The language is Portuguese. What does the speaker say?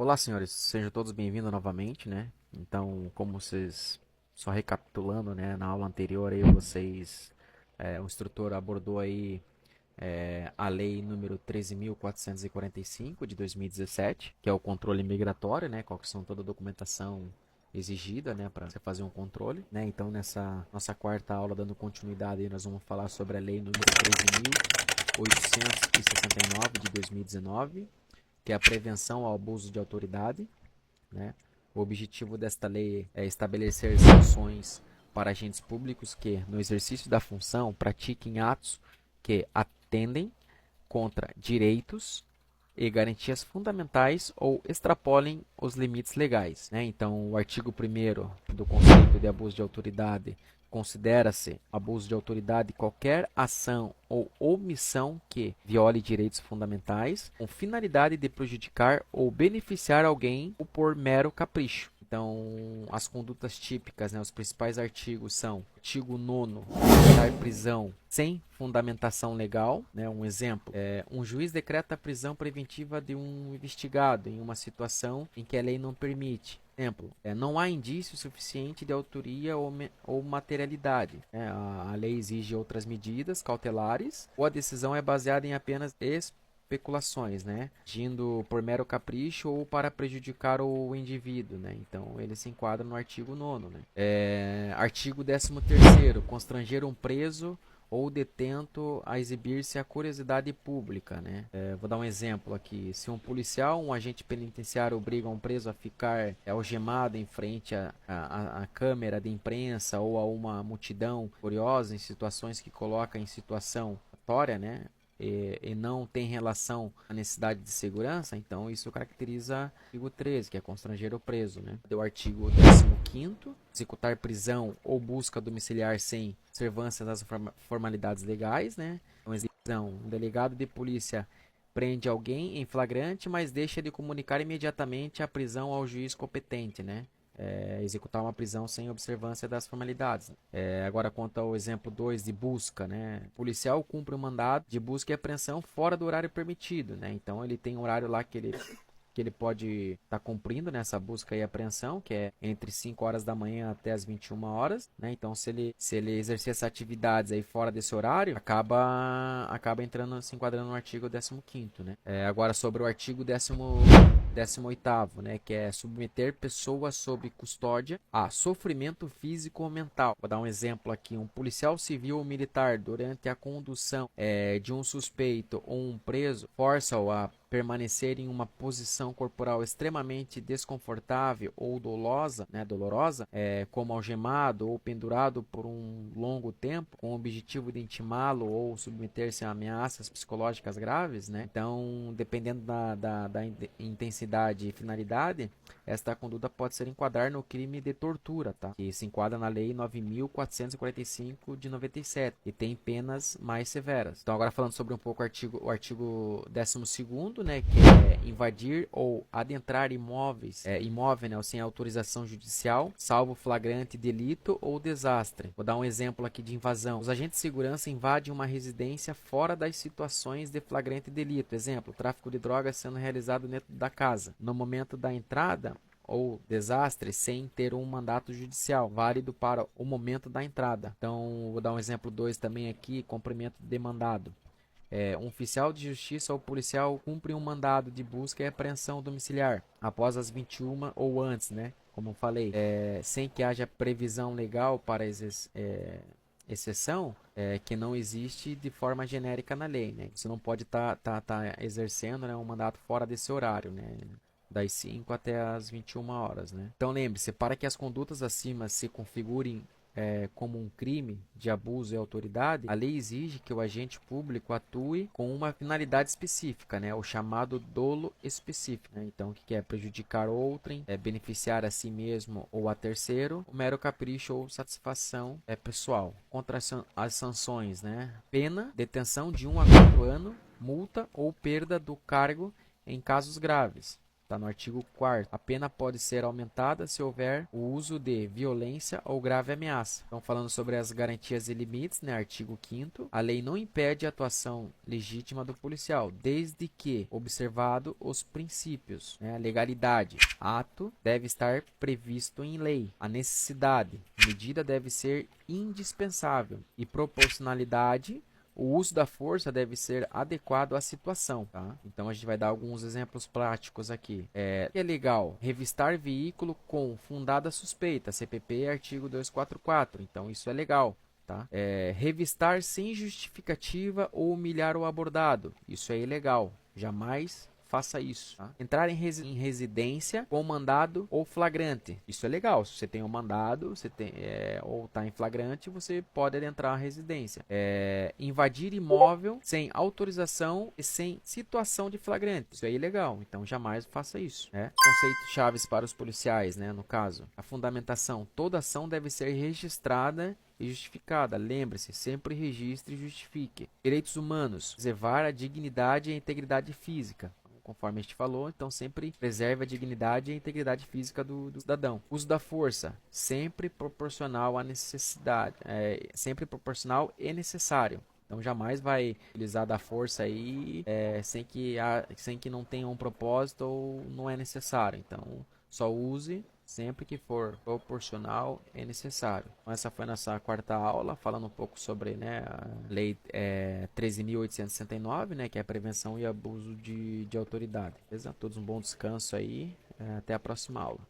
Olá, senhores, sejam todos bem-vindos novamente, né? Então, como vocês, só recapitulando, né, na aula anterior aí o instrutor abordou aí a lei número 13.445 de 2017, que é o controle migratório, né? Qual que são toda a documentação exigida, né, para você fazer um controle, né? Então, nessa nossa quarta aula, dando continuidade, aí, nós vamos falar sobre a lei número 13.869 de 2019, que é a prevenção ao abuso de autoridade, né? O objetivo desta lei é estabelecer sanções para agentes públicos que, no exercício da função, pratiquem atos que atendem contra direitos e garantias fundamentais ou extrapolem os limites legais, né? Então, o artigo 1º do conceito de abuso de autoridade considera-se abuso de autoridade qualquer ação ou omissão que viole direitos fundamentais com finalidade de prejudicar ou beneficiar alguém ou por mero capricho. Então, as condutas típicas, né, os principais artigos são: artigo 9º, dar prisão sem fundamentação legal, né? Um exemplo, um juiz decreta a prisão preventiva de um investigado em uma situação em que a lei não permite. Exemplo, não há indício suficiente de autoria ou materialidade. A lei exige outras medidas cautelares ou a decisão é baseada em apenas especulações, né? Agindo por mero capricho ou para prejudicar o indivíduo, né? Então ele se enquadra no artigo 9º, né? Artigo 13º, constranger um preso ou detento a exibir-se à curiosidade pública, né? Vou dar um exemplo aqui. Se um policial, um agente penitenciário obriga um preso a ficar algemado em frente à câmera de imprensa ou a uma multidão curiosa em situações que coloca em situação aleatória, né? E não tem relação à necessidade de segurança, então isso caracteriza o artigo 13, que é constranger o preso, né? O artigo 15º, executar prisão ou busca domiciliar sem observância das formalidades legais, né? Então, um delegado de polícia prende alguém em flagrante, mas deixa de comunicar imediatamente a prisão ao juiz competente, né? Executar uma prisão sem observância das formalidades. Agora, quanto ao exemplo 2 de busca, né? O policial cumpre um mandado de busca e apreensão fora do horário permitido, né? Então, ele tem um horário lá que ele pode estar cumprindo nessa busca e apreensão, que é entre 5 horas da manhã até as 21 horas, né? Então, se ele exercer essas atividades aí fora desse horário, acaba entrando, se enquadrando no artigo 15º, né? Agora, sobre o artigo 18º, né, que é submeter pessoas sob custódia a sofrimento físico ou mental. Vou dar um exemplo aqui: um policial civil ou militar, durante a condução de um suspeito ou um preso, força-o a permanecer em uma posição corporal extremamente desconfortável ou dolorosa, como algemado ou pendurado por um longo tempo, com o objetivo de intimá-lo ou submeter-se a ameaças psicológicas graves, né? Então, dependendo da intensidade e finalidade, esta conduta pode ser enquadrada no crime de tortura, tá? Que se enquadra na Lei 9.445 de 97 e tem penas mais severas. Então, agora falando sobre um pouco o artigo 12º, né, que é invadir ou adentrar imóvel, né, sem autorização judicial, salvo flagrante delito ou desastre. Vou dar um exemplo aqui de invasão. Os agentes de segurança invadem uma residência fora das situações de flagrante delito. Exemplo, tráfico de drogas sendo realizado dentro da casa. No momento da entrada ou desastre, sem ter um mandato judicial válido para o momento da entrada. Então, vou dar um exemplo 2 também aqui: cumprimento de mandado. Um oficial de justiça ou policial cumpre um mandado de busca e apreensão domiciliar após as 21 ou antes, né? Como eu falei, sem que haja previsão legal para exceção, que não existe de forma genérica na lei, né? Você não pode estar exercendo, né, um mandato fora desse horário, né? Das 5 até as 21 horas, né? Então lembre-se, para que as condutas acima se configurem como um crime de abuso e autoridade, a lei exige que o agente público atue com uma finalidade específica, né? O chamado dolo específico, né? Então, o que é? Prejudicar outrem, beneficiar a si mesmo ou a terceiro, o mero capricho ou satisfação pessoal. Contra as sanções, né? Pena, detenção de 1 a 4 anos, multa ou perda do cargo em casos graves. Está no artigo 4º. A pena pode ser aumentada se houver o uso de violência ou grave ameaça. Então, falando sobre as garantias e limites, né? Artigo 5º. A lei não impede a atuação legítima do policial, desde que observado os princípios, né? A legalidade. Ato deve estar previsto em lei. A necessidade. Medida deve ser indispensável. E proporcionalidade. O uso da força deve ser adequado à situação, tá? Então a gente vai dar alguns exemplos práticos aqui. É legal revistar veículo com fundada suspeita, CPP artigo 244. Então isso é legal, tá? Revistar sem justificativa ou humilhar o abordado. Isso é ilegal. Jamais faça isso. Tá? Entrar em residência com mandado ou flagrante. Isso é legal. Se você tem um mandado ou está em flagrante, você pode adentrar a residência. Invadir imóvel sem autorização e sem situação de flagrante. Isso é ilegal. Então, jamais faça isso. Né? Conceitos chaves para os policiais, né? No caso. A fundamentação. Toda ação deve ser registrada e justificada. Lembre-se, sempre registre e justifique. Direitos humanos. Preservar a dignidade e a integridade física. Conforme a gente falou, então sempre preserve a dignidade e a integridade física do cidadão. Uso da força, sempre proporcional à necessidade, sempre proporcional e necessário. Então jamais vai utilizar da força aí sem que não tenha um propósito ou não é necessário. Então só use sempre que for proporcional e necessário. Então, essa foi a nossa quarta aula, falando um pouco sobre, né, a Lei 13.869, né, que é a prevenção e abuso de autoridade. Beleza? Todos um bom descanso aí. Até a próxima aula.